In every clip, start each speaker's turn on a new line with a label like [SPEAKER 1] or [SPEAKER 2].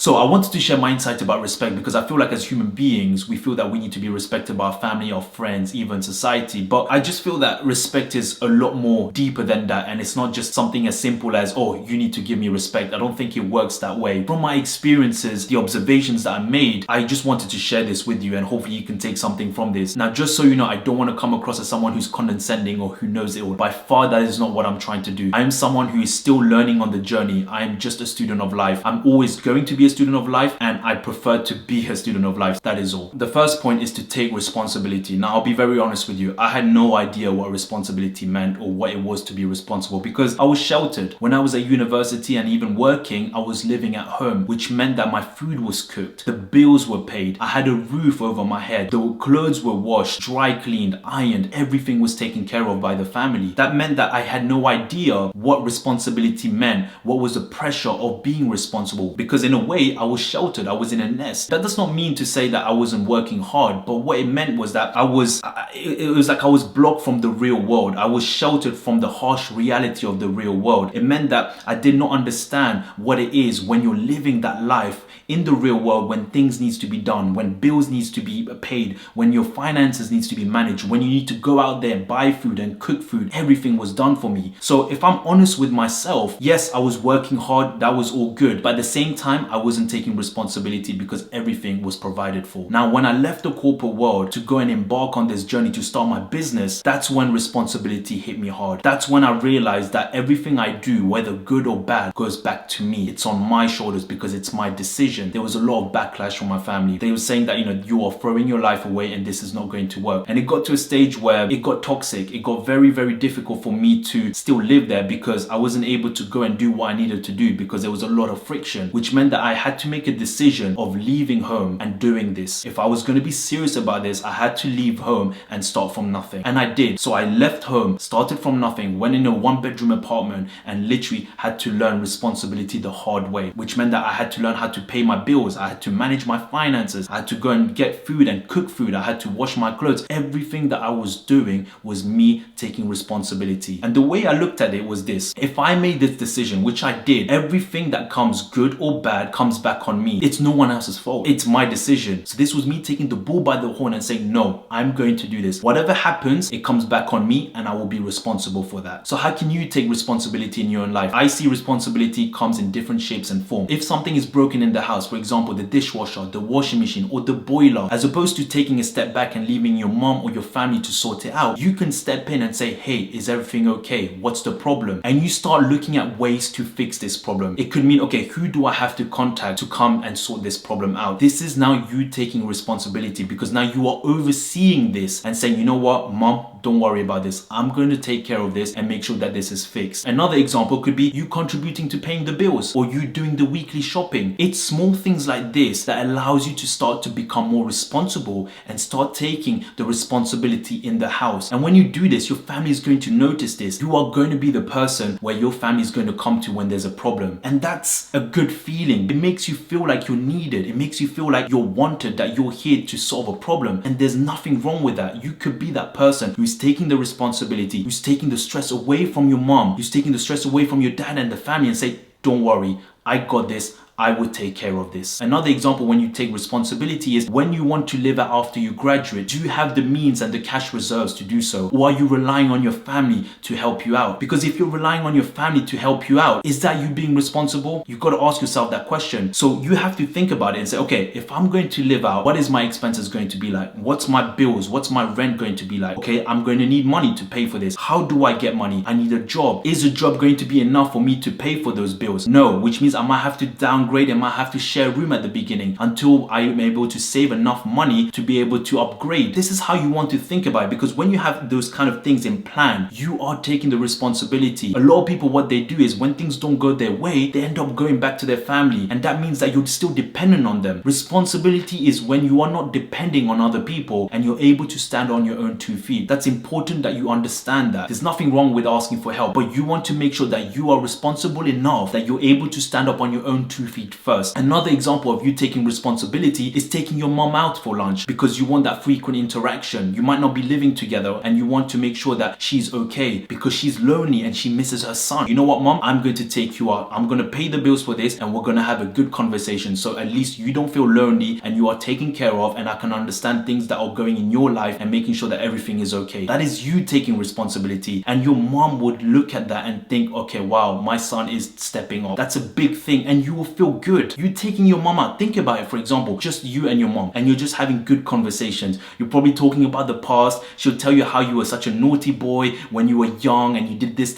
[SPEAKER 1] So I wanted to share my insight about respect because I feel like as human beings, we feel that we need to be respected by our family, our friends, even society. But I just feel that respect is a lot more deeper than that. And it's not just something as simple as, oh, you need to give me respect. I don't think it works that way. From my experiences, the observations that I made, I just wanted to share this with you and hopefully you can take something from this. Now, just so you know, I don't want to come across as someone who's condescending or who knows it all. By far, that is not what I'm trying to do. I am someone who is still learning on the journey. I am just a student of life. I'm always going to be a student of life and I prefer to be a student of life. That is all. The first point is to take responsibility. Now, I'll be very honest with you. I had no idea what responsibility meant or what it was to be responsible because I was sheltered. When I was at university and even working, I was living at home, which meant that my food was cooked. The bills were paid. I had a roof over my head. The clothes were washed, dry cleaned, ironed. Everything was taken care of by the family. That meant that I had no idea what responsibility meant, what was the pressure of being responsible, because in a way I was sheltered. I was in a nest. That does not mean to say that I wasn't working hard, but what it meant was that it was like I was blocked from the real world. I was sheltered from the harsh reality of the real world. It meant that I did not understand what it is when you're living that life in the real world, when things needs to be done, when bills needs to be paid, when your finances needs to be managed, when you need to go out there and buy food and cook food. Everything was done for me. So if I'm honest with myself, yes, I was working hard. That was all good. But at the same time, I wasn't taking responsibility because everything was provided for. Now, when I left the corporate world to go and embark on this journey to start my business, that's when responsibility hit me hard. That's when I realized that everything I do, whether good or bad, goes back to me. It's on my shoulders because it's my decision. There was a lot of backlash from my family. They were saying that, you are throwing your life away and this is not going to work. And it got to a stage where it got toxic. It got very, very difficult for me to still live there because I wasn't able to go and do what I needed to do because there was a lot of friction, which meant that I had to make a decision of leaving home and doing this. If I was going to be serious about this, I had to leave home and start from nothing. And I did. So I left home, started from nothing, went in a 1-bedroom apartment and literally had to learn responsibility the hard way, which meant that I had to learn how to pay my bills. I had to manage my finances. I had to go and get food and cook food. I had to wash my clothes. Everything that I was doing was me taking responsibility. And the way I looked at it was this: if I made this decision, which I did, everything that comes good or bad comes back on me. It's no one else's fault. It's my decision. So this was me taking the bull by the horn and saying, no, I'm going to do this. Whatever happens, it comes back on me and I will be responsible for that. So how can you take responsibility in your own life? I see responsibility comes in different shapes and forms. If something is broken in the house, for example, the dishwasher, the washing machine, or the boiler, as opposed to taking a step back and leaving your mom or your family to sort it out, you can step in and say, hey, is everything okay? What's the problem? And you start looking at ways to fix this problem. It could mean, okay, who do I have to contact to come and sort this problem out? This is now you taking responsibility because now you are overseeing this and saying, you know what, mom, don't worry about this. I'm going to take care of this and make sure that this is fixed. Another example could be you contributing to paying the bills or you doing the weekly shopping. It's small things like this that allows you to start to become more responsible and start taking the responsibility in the house. And when you do this, your family is going to notice this. You are going to be the person where your family is going to come to when there's a problem. And that's a good feeling. It makes you feel like you're needed. It makes you feel like you're wanted, that you're here to solve a problem. And there's nothing wrong with that. You could be that person who's taking the responsibility, who's taking the stress away from your mom, who's taking the stress away from your dad and the family and say, don't worry, I got this. I would take care of this. Another example when you take responsibility is when you want to live out after you graduate, do you have the means and the cash reserves to do so? Or are you relying on your family to help you out? Because if you're relying on your family to help you out, is that you being responsible? You've got to ask yourself that question. So you have to think about it and say, okay, if I'm going to live out, what is my expenses going to be like? What's my bills? What's my rent going to be like? Okay, I'm going to need money to pay for this. How do I get money? I need a job. Is a job going to be enough for me to pay for those bills? No, which means I might have to downgrade and might have to share a room at the beginning until I am able to save enough money to be able to upgrade. This is how you want to think about it, because when you have those kind of things in plan, you are taking the responsibility. A lot of people, what they do is when things don't go their way, they end up going back to their family, and that means that you're still dependent on them. Responsibility is when you are not depending on other people and you're able to stand on your own 2 feet. That's important that you understand that. There's nothing wrong with asking for help, but you want to make sure that you are responsible enough that you're able to stand up on your own 2 feet feet first. Another example of you taking responsibility is taking your mom out for lunch because you want that frequent interaction. You might not be living together and you want to make sure that she's okay because she's lonely and she misses her son. You know what, mom? I'm going to take you out. I'm going to pay the bills for this and we're going to have a good conversation. So at least you don't feel lonely and you are taken care of, and I can understand things that are going in your life and making sure that everything is okay. That is you taking responsibility, and your mom would look at that and think, okay, wow, my son is stepping up. That's a big thing, and you will feel good. You taking your mom out. Think about it, for example, just you and your mom, and you're just having good conversations. You're probably talking about the past. She'll tell you how you were such a naughty boy when you were young and you did this.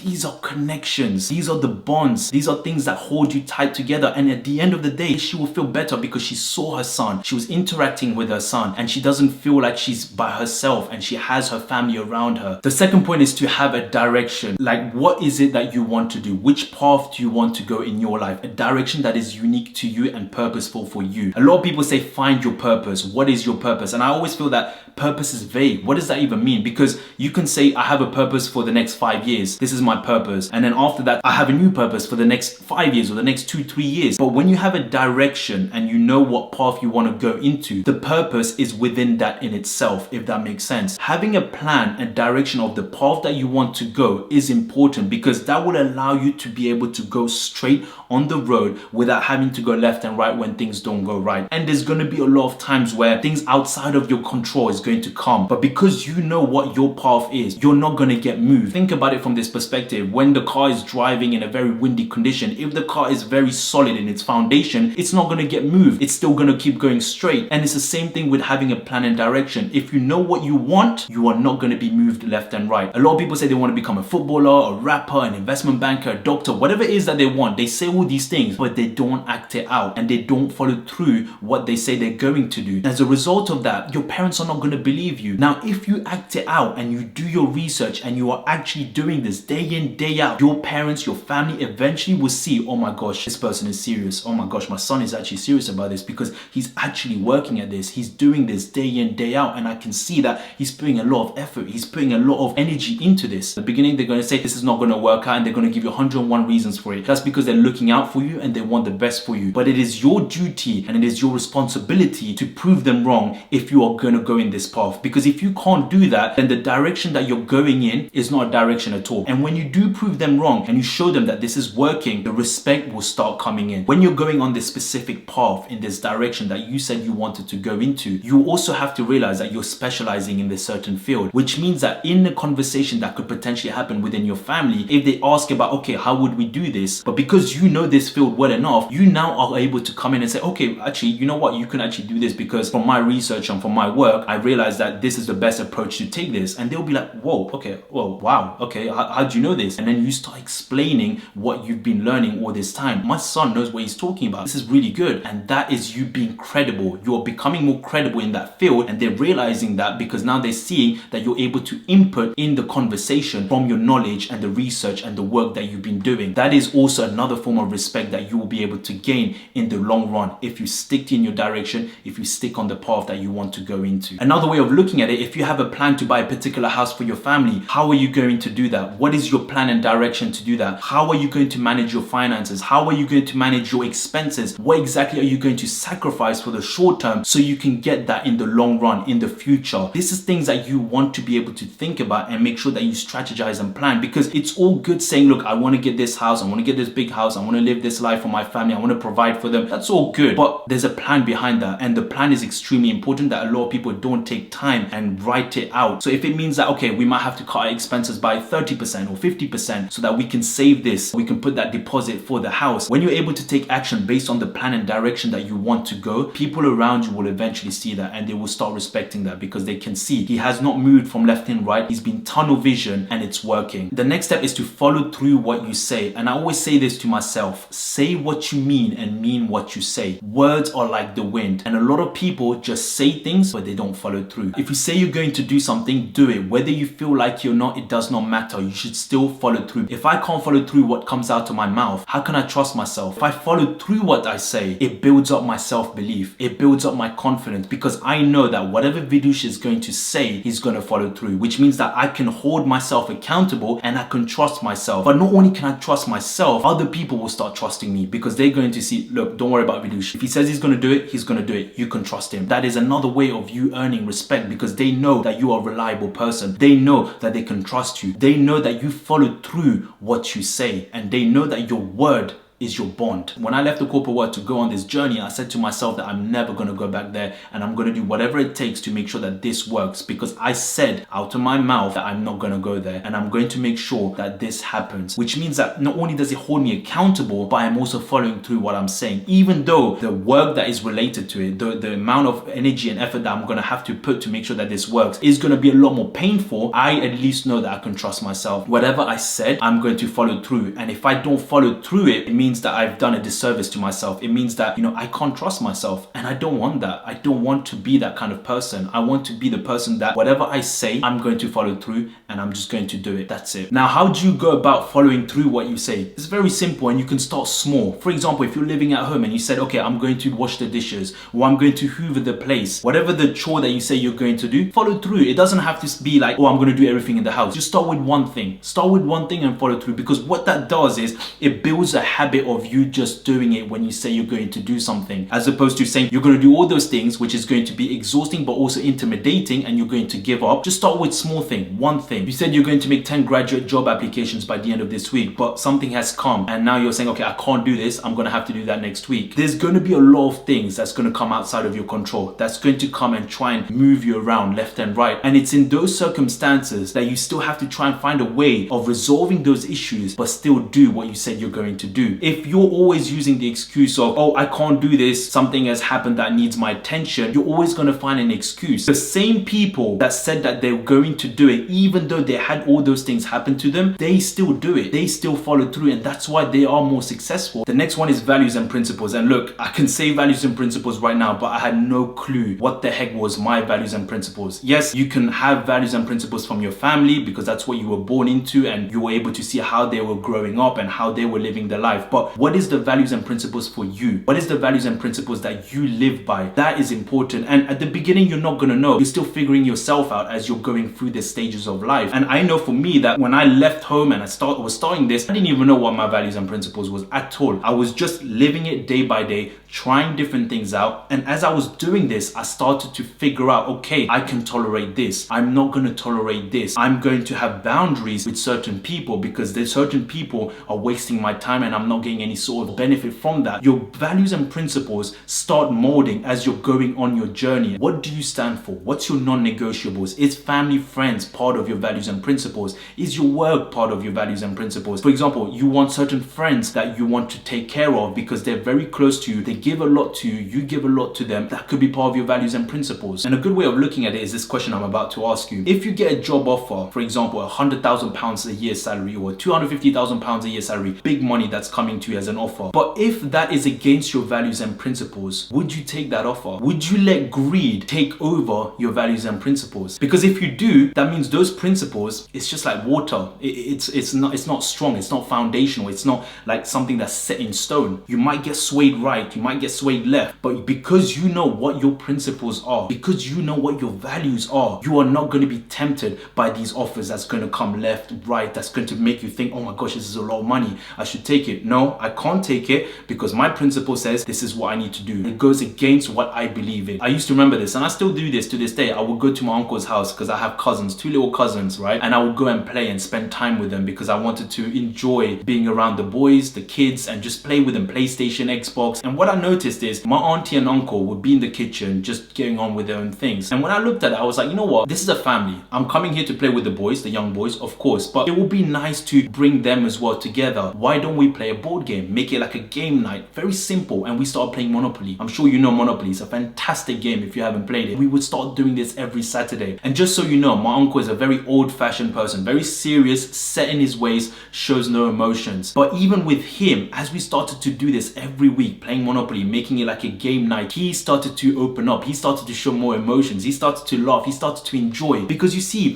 [SPEAKER 1] These are connections. These are the bonds. These are things that hold you tight together. And at the end of the day, she will feel better because she saw her son. She was interacting with her son and she doesn't feel like she's by herself and she has her family around her. The second point is to have a direction. Like, what is it that you want to do? Which path do you want to go in your life? A direction that is unique to you and purposeful for you. A lot of people say, find your purpose. What is your purpose? And I always feel that purpose is vague. What does that even mean? Because you can say, I have a purpose for the next 5 years. This is my purpose. And then after that, I have a new purpose for the next 5 years or the next 2-3 years. But when you have a direction and you know what path you want to go into, the purpose is within that in itself, if that makes sense. Having a plan and direction of the path that you want to go is important because that will allow you to be able to go straight on the road without having to go left and right when things don't go right. And there's going to be a lot of times where things outside of your control is going to come. But because you know what your path is, you're not going to get moved. Think about it from this perspective. When the car is driving in a very windy condition, if the car is very solid in its foundation, it's not going to get moved. It's still going to keep going straight. And it's the same thing with having a plan and direction. If you know what you want, you are not going to be moved left and right. A lot of people say they want to become a footballer, a rapper, an investment banker, a doctor, whatever it is that they want. They say all these things, but they don't act it out and they don't follow through what they say they're going to do. As a result of that, your parents are not going to believe you. Now, if you act it out and you do your research and you are actually doing this day in, day out, your parents, your family eventually will see, oh my gosh, this person is serious. Oh my gosh, my son is actually serious about this because he's actually working at this. He's doing this day in, day out. And I can see that he's putting a lot of effort. He's putting a lot of energy into this. At the beginning, they're going to say this is not going to work out and they're going to give you 101 reasons for it. That's because they're looking out for you and they want the best for you. But it is your duty and it is your responsibility to prove them wrong if you are going to go in this path. Because if you can't do that, then the direction that you're going in is not a direction at all. And when you do prove them wrong and you show them that this is working, the respect will start coming in. When you're going on this specific path in this direction that you said you wanted to go into, you also have to realize that you're specializing in this certain field, which means that in the conversation that could potentially happen within your family, if they ask about, okay, how would we do this? But because you know this field well enough, you now are able to come in and say, okay, actually, you know what? You can actually do this because from my research and from my work, I realized that this is the best approach to take this. And they'll be like, whoa, okay, well, wow, okay, how do you know this? And then you start explaining what you've been learning all this time. My son knows what he's talking about. This is really good. And that is you being credible. You're becoming more credible in that field. And they're realizing that because now they're seeing that you're able to input in the conversation from your knowledge and the research and the work that you've been doing. That is also another form of respect that you will be able to gain in the long run if you stick in your direction, if you stick on the path that you want to go into. Another way of looking at it, if you have a plan to buy a particular house for your family, how are you going to do that? What is your plan and direction to do that? How are you going to manage your finances? How are you going to manage your expenses? What exactly are you going to sacrifice for the short term so you can get that in the long run, in the future? This is things that you want to be able to think about and make sure that you strategize and plan, because it's all good saying, look, I want to get this house, I want to get this big house, I want to live this life for my family, I want to provide for them. That's all good, but there's a plan behind that, and the plan is extremely important that a lot of people don't take time and write it out. So if it means that, okay, we might have to cut our expenses by 30% or 50% so that we can save this, we can put that deposit for the house. When you're able to take action based on the plan and direction that you want to go, people around you will eventually see that and they will start respecting that because they can see he has not moved from left and right. He's been tunnel vision and it's working. The next step is to follow through what you say. And I always say this to myself, say what you mean and mean what you say. Words are like the wind, and a lot of people just say things but they don't follow through. If you say you're going to do something, do it. Whether you feel like you're not, it does not matter. You should still follow through. If I can't follow through what comes out of my mouth, how can I trust myself? If I follow through what I say, it builds up my self-belief. It builds up my confidence because I know that whatever Vidush is going to say, he's going to follow through, which means that I can hold myself accountable and I can trust myself. But not only can I trust myself, other people will start trusting me because they're going to see, look, don't worry about Vidush. If he says he's going to do it, he's going to do it. You can trust him. That is another way of you earning respect because they know that you are a reliable person. They know that they can trust you. They know that you follow through what you say, and they know that your word is your bond. When I left the corporate world to go on this journey, I said to myself that I'm never going to go back there, and I'm going to do whatever it takes to make sure that this works, because I said out of my mouth that I'm not going to go there, and I'm going to make sure that this happens, which means that not only does it hold me accountable, but I'm also following through what I'm saying, even though the work that is related to it, the amount of energy and effort that I'm going to have to put to make sure that this works is going to be a lot more painful. I at least know that I can trust myself. Whatever I said, I'm going to follow through, and if I don't follow through it means that I've done a disservice to myself. It means that, I can't trust myself, and I don't want that. I don't want to be that kind of person. I want to be the person that whatever I say, I'm going to follow through, and I'm just going to do it. That's it. Now, how do you go about following through what you say? It's very simple, and you can start small. For example, if you're living at home and you said, okay, I'm going to wash the dishes, or I'm going to hoover the place, whatever the chore that you say you're going to do, follow through. It doesn't have to be like, oh, I'm going to do everything in the house. Just start with one thing. Start with one thing and follow through, because what that does is it builds a habit of you just doing it when you say you're going to do something, as opposed to saying you're going to do all those things, which is going to be exhausting but also intimidating, and you're going to give up. Just start with small thing, one thing. You said you're going to make 10 graduate job applications by the end of this week, but something has come and now you're saying, okay, I can't do this, I'm going to have to do that next week. There's going to be a lot of things that's going to come outside of your control, that's going to come and try and move you around left and right, and it's in those circumstances that you still have to try and find a way of resolving those issues but still do what you said you're going to do. If you're always using the excuse of, oh, I can't do this, something has happened that needs my attention, you're always going to find an excuse. The same people that said that they're going to do it, even though they had all those things happen to them, they still do it. They still follow through, and that's why they are more successful. The next one is values and principles. And look, I can say values and principles right now, but I had no clue what the heck was my values and principles. Yes, you can have values and principles from your family because that's what you were born into, and you were able to see how they were growing up and how they were living their life. But what is the values and principles for you? What is the values and principles that you live by? That is important. And at the beginning, you're not going to know. You're still figuring yourself out as you're going through the stages of life. And I know for me that when I left home and I was starting this, I didn't even know what my values and principles was at all. I was just living it day by day, trying different things out. And as I was doing this, I started to figure out, okay, I can tolerate this. I'm not going to tolerate this. I'm going to have boundaries with certain people because there's certain people are wasting my time and I'm not getting any sort of benefit from that. Your values and principles start molding as you're going on your journey. What do you stand for? What's your non-negotiables? Is family, friends part of your values and principles? Is your work part of your values and principles? For example, you want certain friends that you want to take care of because they're very close to you. They give a lot to you. You give a lot to them. That could be part of your values and principles. And a good way of looking at it is this question I'm about to ask you. If you get a job offer, for example, £100,000 a year salary or £250,000 a year salary, big money that's coming to you as an offer. But if that is against your values and principles, would you take that offer? Would you let greed take over your values and principles? Because if you do, that means those principles, it's just like water. It's not strong. It's not foundational. It's not like something that's set in stone. You might get swayed right. You might get swayed left. But because you know what your principles are, because you know what your values are, you are not going to be tempted by these offers that's going to come left, right, that's going to make you think, oh my gosh, this is a lot of money, I should take it. No, I can't take it because my principle says this is what I need to do. It goes against what I believe in. I used to remember this, and I still do this to this day. I would go to my uncle's house because I have cousins, 2 little cousins, right? And I would go and play and spend time with them because I wanted to enjoy being around the boys, the kids, and just play with them, PlayStation, Xbox. And what I noticed is my auntie and uncle would be in the kitchen just getting on with their own things. And when I looked at it, I was like, you know what? This is a family. I'm coming here to play with the boys, the young boys, of course, but it would be nice to bring them as well together. Why don't we play a board game, make it like a game night, very simple. And we started playing Monopoly. I'm sure you know Monopoly. It's a fantastic game if you haven't played it. We would start doing this every Saturday. And just so you know, my uncle is a very old-fashioned person, very serious, set in his ways, shows no emotions. But even with him, as we started to do this every week, playing Monopoly, making it like a game night, he started to open up. He started to show more emotions. He started to laugh. He started to enjoy. Because you see,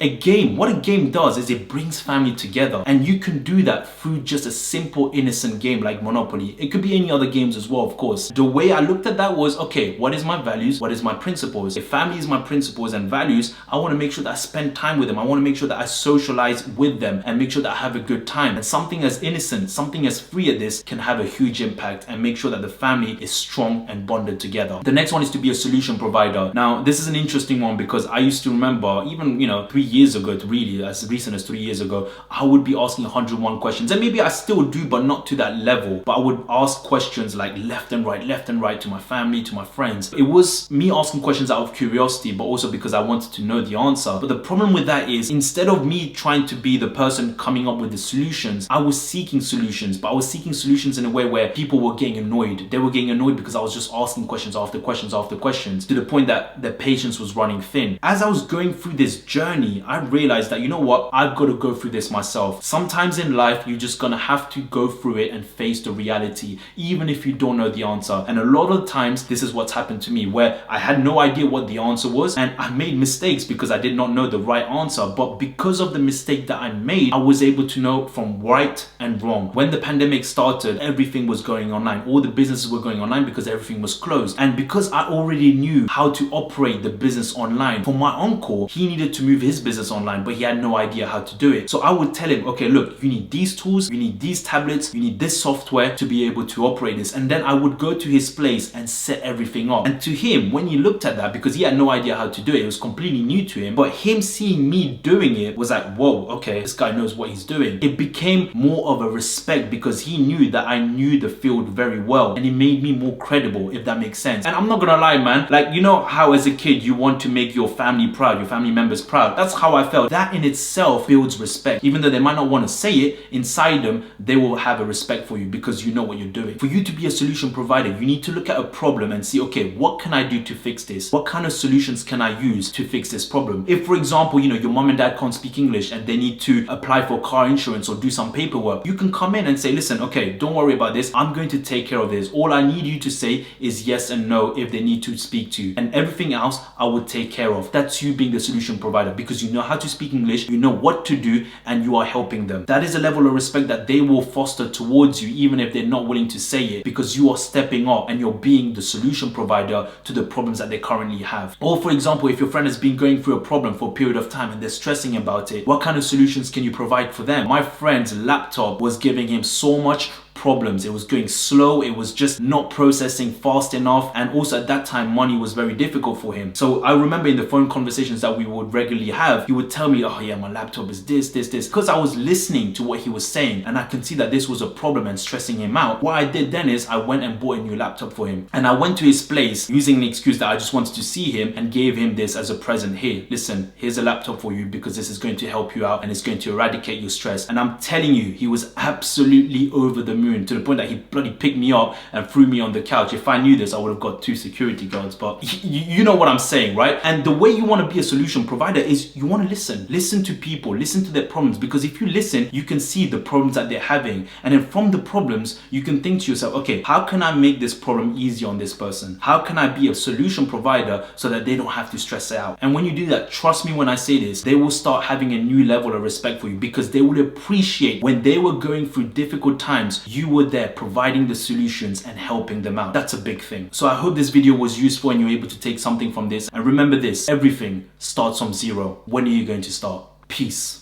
[SPEAKER 1] what a game does is it brings family together. And you can do that through just a simple, innocent game like Monopoly. It could be any other games as well, of course. The way I looked at that was, okay, what is my values? What is my principles? If family is my principles and values, I want to make sure that I spend time with them. I want to make sure that I socialize with them and make sure that I have a good time. And something as innocent, something as free as this can have a huge impact and make sure that the family is strong and bonded together. The next one is to be a solution provider. Now, this is an interesting one because I used to remember even, 3 years ago, really as recent as 3 years ago, I would be asking 101 questions, and maybe I still do, but not to that level. But I would ask questions like left and right to my family, to my friends. It was me asking questions out of curiosity, but also because I wanted to know the answer. But the problem with that is, instead of me trying to be the person coming up with the solutions, I was seeking solutions, but I was seeking solutions in a way where people were getting annoyed. They were getting annoyed because I was just asking questions after questions after questions, to the point that their patience was running thin. As I was going through this journey, I realized that, you know what, I've got to go through this myself. Sometimes in life, you're just gonna have to go through it and face the reality, even if you don't know the answer. And a lot of times, this is what's happened to me, where I had no idea what the answer was, and I made mistakes because I did not know the right answer. But because of the mistake that I made, I was able to know from right and wrong. When the pandemic started, everything was going online. All the businesses were going online because everything was closed. And because I already knew how to operate the business online, for my uncle, he needed to move his business online, but he had no idea how to do it. So I would tell him, okay, look, you need these tools, you need these tablets, you need this software to be able to operate this. And then I would go to his place and set everything up. And to him, when he looked at that, because he had no idea how to do it, it was completely new to him, but him seeing me doing it was like, whoa, okay, this guy knows what he's doing. It became more of a respect because he knew that I knew the field very well, and it made me more credible, if that makes sense. And I'm not gonna lie, man, like, you know how as a kid you want to make your family proud, your family members proud? That's how I felt. That in itself builds respect. Even though they might not want to say it, inside them, they will have a respect for you because you know what you're doing. For you to be a solution provider, you need to look at a problem and see, okay, what can I do to fix this? What kind of solutions can I use to fix this problem? If, for example, your mom and dad can't speak English and they need to apply for car insurance or do some paperwork, you can come in and say, listen, okay, don't worry about this. I'm going to take care of this. All I need you to say is yes and no if they need to speak to you. And everything else, I will take care of. That's you being the solution provider because you know how to speak English, you know what to do, and you are helping them. That is a level of respect that they will foster towards you, even if they're not willing to say it, because you are stepping up and you're being the solution provider to the problems that they currently have. Or for example, if your friend has been going through a problem for a period of time and they're stressing about it, what kind of solutions can you provide for them? My friend's laptop was giving him so much problems. It was going slow, it was just not processing fast enough, and also at that time money was very difficult for him. So I remember in the phone conversations that we would regularly have, he would tell me, oh yeah, my laptop is this, because I was listening to what he was saying and I can see that this was a problem and stressing him out. What I did then is I went and bought a new laptop for him, and I went to his place using an excuse that I just wanted to see him and gave him this as a present. Here, listen, here's a laptop for you because this is going to help you out and it's going to eradicate your stress. And I'm telling you, he was absolutely over the moon, to the point that he bloody picked me up and threw me on the couch. If I knew this, I would have got 2 security guards, but you know what I'm saying, right? And the way you want to be a solution provider is you want to listen to people, listen to their problems, because if you listen, you can see the problems that they're having, and then from the problems, you can think to yourself, okay, how can I make this problem easier on this person? How can I be a solution provider so that they don't have to stress it out? And when you do that, trust me when I say this, they will start having a new level of respect for you, because they will appreciate when they were going through difficult times, you were there providing the solutions and helping them out. That's a big thing. So I hope this video was useful and you're able to take something from this. And remember this, everything starts from zero. When are you going to start? Peace.